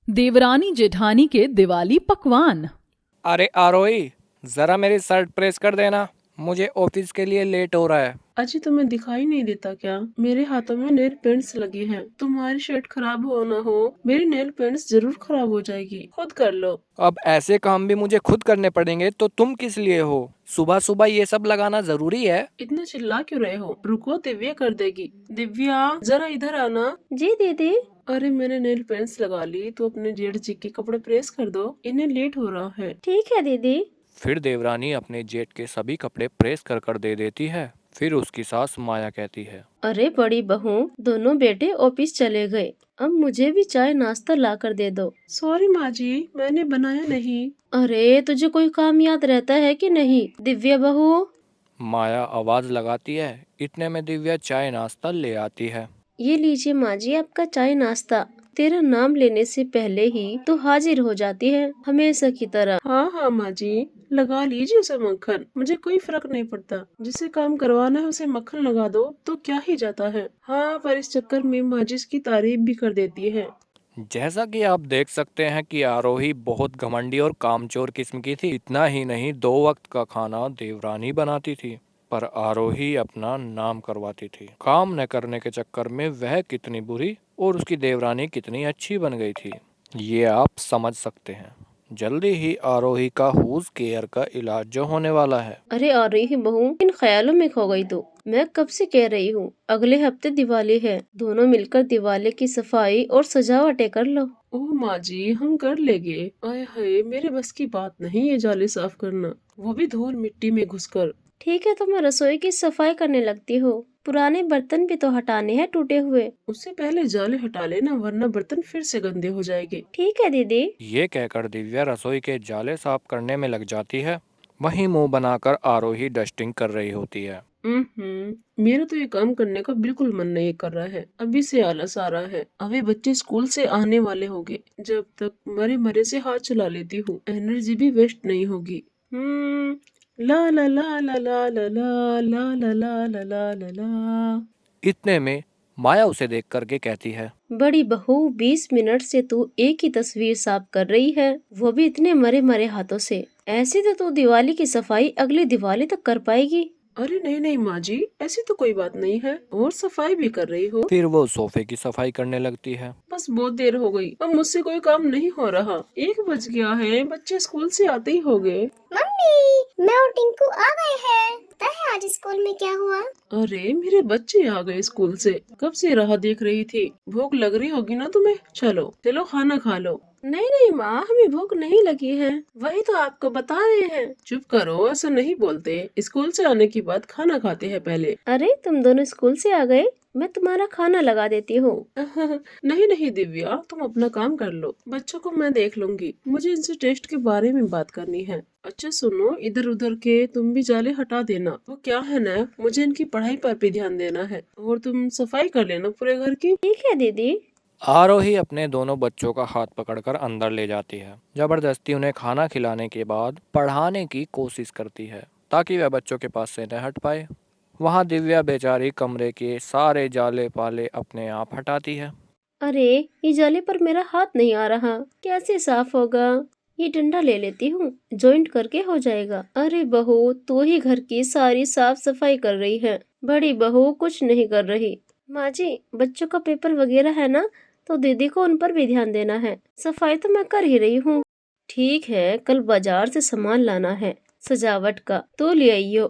देवरानी जेठानी के दिवाली पकवान। अरे आरोही, जरा मेरी शर्ट प्रेस कर देना। मुझे ऑफिस के लिए लेट हो रहा है। अजी तुम्हें दिखाई नहीं देता क्या? मेरे हाथों में नेल पेंट्स लगी हैं। तुम्हारी शर्ट खराब हो ना हो, मेरी नेल पेंट्स जरूर खराब हो जाएगी। खुद कर लो। अब ऐसे काम भी मुझे खुद करने पड़ेंगे तो तुम किस लिए हो? सुबह सुबह ये सब लगाना जरूरी है? इतना चिल्ला क्यों रहे हो? रुको, दिव्या कर देगी। दिव्या जरा इधर आना। जी दीदी। अरे मैंने नेल पेंट्स लगा ली, तो अपने जेठ जी के कपड़े प्रेस कर दो, इन्हें लेट हो रहा है। ठीक है दीदी। फिर देवरानी अपने जेठ के सभी कपड़े प्रेस कर कर दे देती है। फिर उसकी सास माया कहती है, अरे बड़ी बहू, दोनों बेटे ऑफिस चले गए, अब मुझे भी चाय नाश्ता ला कर दे दो। सॉरी माँ जी, मैंने बनाया नहीं। अरे तुझे कोई काम याद रहता है कि नहीं दिव्या बहू? माया आवाज लगाती है। इतने में दिव्या चाय नाश्ता ले आती है। ये लीजिए माँ जी आपका चाय नाश्ता। तेरा नाम लेने से पहले ही तो हाजिर हो जाती है हमेशा की तरह। हाँ हाँ माँ जी, लगा लीजिए उसे मक्खन, मुझे कोई फर्क नहीं पड़ता। जिसे काम करवाना है उसे मक्खन लगा दो तो क्या ही जाता है। हाँ, पर इस चक्कर में माँ जी इसकी तारीफ भी कर देती है। जैसा कि आप देख सकते हैं कि आरोही बहुत घमंडी और कामचोर किस्म की थी। इतना ही नहीं, 2 वक्त का खाना देवरानी बनाती थी, पर आरोही अपना नाम करवाती थी। काम न करने के चक्कर में वह कितनी बुरी और उसकी देवरानी कितनी अच्छी बन गई थी, ये आप समझ सकते हैं। जल्दी ही आरोही का हुज केयर का इलाज जो होने वाला है। अरे आ रही है बहू, इन ख्यालों में खो गई तो मैं कब से कह रही हूँ अगले हफ्ते दिवाली है, दोनों मिलकर दिवाली की सफाई और सजावटें कर लो। ओह माँ जी, हम कर लेंगे। आय हाय, मेरे बस की बात नहीं ये जाले साफ करना, वो भी धूल मिट्टी में घुसकर। ठीक है तो मैं रसोई की सफाई करने लगती हूँ, पुराने बर्तन भी तो हटाने हैं टूटे हुए। उससे पहले जाले हटा लेना, वरना बर्तन फिर से गंदे हो जाएंगे। ठीक है दीदी। ये कहकर दिव्या रसोई के जाले साफ करने में लग जाती है। वहीं मुंह बनाकर आरोही डस्टिंग कर रही होती है। मेरा तो ये काम करने का बिल्कुल मन नहीं कर रहा है। अभी से आलस आ रहा है। अभी बच्चे स्कूल से आने वाले होंगे, जब तक मरे मरे से हाथ चला लेती हूँ, एनर्जी भी वेस्ट नहीं होगी। ला ला ला ला ला ला ला ला ला ला ला ला ला ला। इतने में माया उसे देख करके कहती है, बड़ी बहू 20 मिनट से तू एक ही तस्वीर साफ कर रही है, वो भी इतने मरे मरे हाथों से। ऐसी तो तू दिवाली की सफाई अगली दिवाली तक कर पाएगी। अरे नहीं नहीं माँ जी, ऐसी तो कोई बात नहीं है, और सफाई भी कर रही हो। फिर वो सोफे की सफाई करने लगती है। बस बहुत देर हो गई, अब मुझसे कोई काम नहीं हो रहा। 1 बज गया है, बच्चे स्कूल से आते ही हो गए। मम्मी, मैं और टिंकू आ गए हैं। पता है आज स्कूल में क्या हुआ? अरे मेरे बच्चे आ गए स्कूल से, कब से राह देख रही थी। भूख लग रही होगी ना तुम्हें, चलो चलो खाना खा लो। नहीं नहीं माँ, हमें भूख नहीं लगी है, वही तो आपको बता रहे हैं। चुप करो, ऐसा नहीं बोलते। स्कूल से आने के बाद खाना खाते हैं पहले। अरे तुम दोनों स्कूल से आ गए, मैं तुम्हारा खाना लगा देती हूँ। नहीं नहीं दिव्या, तुम अपना काम कर लो, बच्चों को मैं देख लूंगी। मुझे इनसे टेस्ट के बारे में बात करनी है। अच्छा सुनो, इधर उधर के तुम भी जाले हटा देना। वो क्या है ना, मुझे इनकी पढ़ाई पर भी ध्यान देना है, और तुम सफाई कर लेना पूरे घर की। ठीक है दीदी। आरोही अपने दोनों बच्चों का हाथ पकड़कर अंदर ले जाती है। जबरदस्ती उन्हें खाना खिलाने के बाद पढ़ाने की कोशिश करती है, ताकि वह बच्चों के पास से न हट पाए। वहाँ दिव्या बेचारी कमरे के सारे जाले पाले अपने आप हटाती है। अरे ये जाले पर मेरा हाथ नहीं आ रहा, कैसे साफ होगा? ये डंडा ले लेती हूँ, जॉइंट करके हो जाएगा। अरे बहू, तू ही घर की सारी साफ सफाई कर रही है, बड़ी बहू कुछ नहीं कर रही। माँ जी, बच्चों का पेपर वगैरह है ना, तो दीदी को उन पर भी ध्यान देना है। सफाई तो मैं कर ही रही हूँ। ठीक है, कल बाजार से सामान लाना है सजावट का, तो ले आइयो।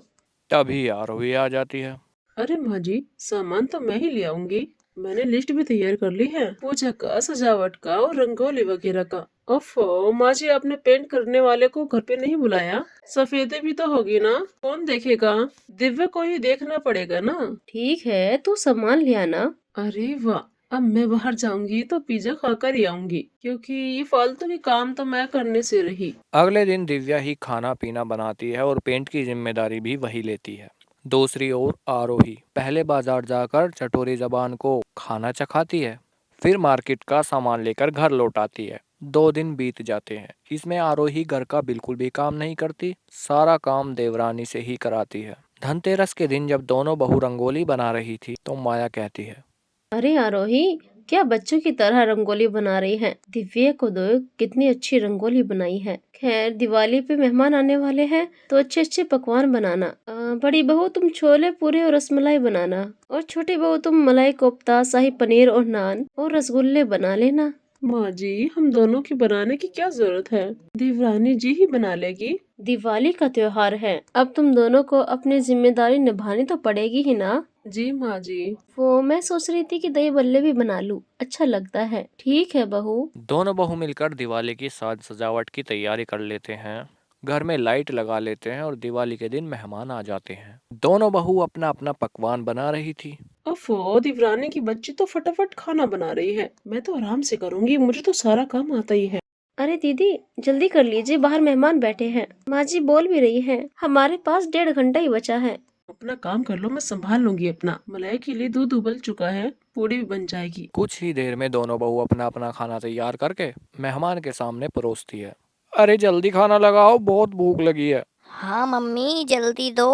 तभी आरोही आ जाती है। अरे माँ जी, सामान तो मैं ही ले आऊंगी। मैंने लिस्ट भी तैयार कर ली है, पूजा का, सजावट का और रंगोली वगैरह का। ओफो माँ जी, आपने पेंट करने वाले को घर पे नहीं बुलाया? सफेदी भी तो होगी ना, कौन देखेगा? दिव्या को ही देखना पड़ेगा ना। ठीक है, तू सामान ले आना। अरे वाह, अब मैं बाहर जाऊंगी तो पिज्जा खाकर ही आऊंगी, क्योंकि ये फालतू के काम तो मैं करने से रही। अगले दिन दिव्या ही खाना पीना बनाती है और पेंट की जिम्मेदारी भी वही लेती है। दूसरी ओर आरोही पहले बाजार जाकर चटोरी जबान को खाना चखाती है, फिर मार्केट का सामान लेकर घर लौट आती है। 2 दिन बीत जाते हैं। इसमें आरोही घर का बिल्कुल भी काम नहीं करती, सारा काम देवरानी से ही कराती है। धनतेरस के दिन जब दोनों बहू रंगोली बना रही थी तो माया कहती है, अरे आरोही, क्या बच्चों की तरह रंगोली बना रही है। दिव्या को दो कितनी अच्छी रंगोली बनाई है। खैर दिवाली पे मेहमान आने वाले हैं तो अच्छे अच्छे पकवान बनाना। बड़ी बहू तुम छोले पूरे और रसमलाई बनाना, और छोटी बहू तुम मलाई कोफ्ता, शाही पनीर और नान और रसगुल्ले बना लेना। माँ जी, हम दोनों की बनाने की क्या जरूरत है, देवरानी जी ही बना लेगी। दिवाली का त्योहार है, अब तुम दोनों को अपनी जिम्मेदारी निभानी तो पड़ेगी ही ना। जी माँ जी। वो मैं सोच रही थी कि दही बल्ले भी बना लूं, अच्छा लगता है। ठीक है बहू। दोनों बहू मिलकर दिवाली की साज सजावट की तैयारी कर लेते हैं। घर में लाइट लगा लेते हैं और दिवाली के दिन मेहमान आ जाते हैं। दोनों बहू अपना अपना पकवान बना रही थी। अफो, देवरानी की बच्ची तो फटाफट खाना बना रही है, मैं तो आराम से करूँगी, मुझे तो सारा काम आता ही है। अरे दीदी जल्दी कर लीजिए, बाहर मेहमान बैठे हैं। माँ जी बोल भी रही है, हमारे पास 1.5 घंटा ही बचा है। अपना काम कर लो, मैं संभाल लूंगी अपना। मलाई के लिए दूध उबल चुका है, पूड़ी भी बन जाएगी। कुछ ही देर में दोनों बहू अपना अपना खाना तैयार करके मेहमान के सामने परोसती है। अरे जल्दी खाना लगाओ, बहुत भूख लगी है। हाँ मम्मी, जल्दी दो।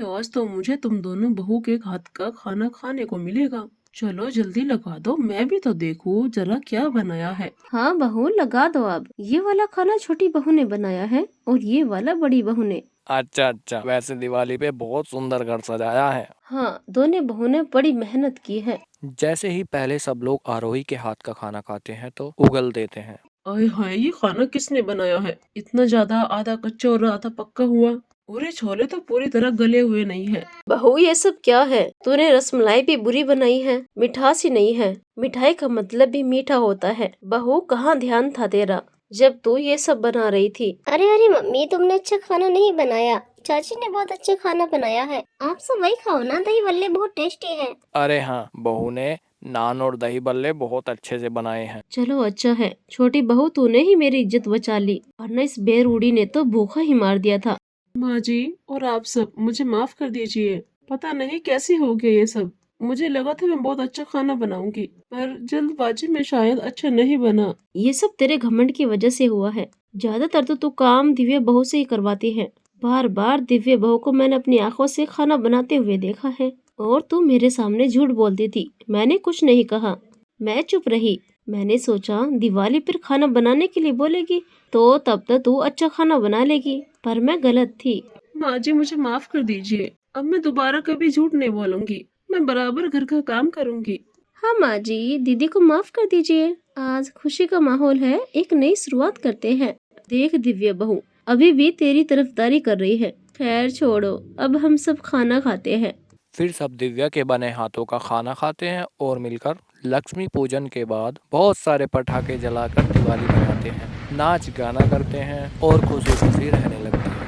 आज तो मुझे तुम दोनों बहू के हाथ का खाना खाने को मिलेगा। चलो जल्दी लगा दो, मैं भी तो देखूं जरा क्या बनाया है। हाँ बहू लगा दो अब। ये वाला खाना छोटी बहू ने बनाया है और ये वाला बड़ी बहू ने। अच्छा अच्छा, वैसे दिवाली पे बहुत सुंदर घर सजाया है। हाँ दोनों बहू ने बड़ी मेहनत की है। जैसे ही पहले सब लोग आरोही के हाथ का खाना खाते हैं तो उगल देते हैं। आय हाय, ये खाना किसने बनाया है? इतना ज्यादा, आधा कच्चा और आधा पक्का हुआ। पूरे छोले तो पूरी तरह गले हुए नहीं है। बहू ये सब क्या है? तूने रसमलाई भी बुरी बनाई है, मिठास ही नहीं है। मिठाई का मतलब भी मीठा होता है। बहू कहाँ ध्यान था तेरा जब तू ये सब बना रही थी? अरे अरे मम्मी, तुमने अच्छा खाना नहीं बनाया, चाची ने बहुत अच्छा खाना बनाया है। आप सब वही खाओ ना, दही बल्ले बहुत टेस्टी है। अरे हाँ, बहू ने नान और दही बल्ले बहुत अच्छे से बनाए हैं। चलो अच्छा है, छोटी बहू तूने ही मेरी इज्जत बचा ली, वरना इस बेरूड़ी ने तो भूखा ही मार दिया था। माँ जी और आप सब मुझे माफ कर दीजिए। पता नहीं कैसे हो गया ये सब। मुझे लगा था मैं बहुत अच्छा खाना बनाऊंगी, पर जल्दबाजी में शायद अच्छा नहीं बना। ये सब तेरे घमंड की वजह से हुआ है। ज्यादातर तो तू काम दिव्या बहू से ही करवाती है। बार बार दिव्या बहू को मैंने अपनी आंखों से खाना बनाते हुए देखा है, और तू मेरे सामने झूठ बोलती थी। मैंने कुछ नहीं कहा, मैं चुप रही। मैंने सोचा दिवाली पर खाना बनाने के लिए बोलेगी तो तब तक तू अच्छा खाना बना लेगी, पर मैं गलत थी। माँ जी मुझे माफ कर दीजिए, अब मैं दोबारा कभी झूठ नहीं बोलूंगी। मैं बराबर घर का काम करूंगी। हाँ माँ जी, दीदी को माफ कर दीजिए। आज खुशी का माहौल है, एक नई शुरुआत करते हैं। देख दिव्या बहू अभी भी तेरी तरफदारी कर रही है। खैर छोड़ो, अब हम सब खाना खाते हैं। फिर सब दिव्या के बने हाथों का खाना खाते हैं और मिलकर लक्ष्मी पूजन के बाद बहुत सारे पटाखे जलाकर दिवाली मनाते हैं, नाच गाना करते हैं और खुशी खुशी रहने लगते हैं।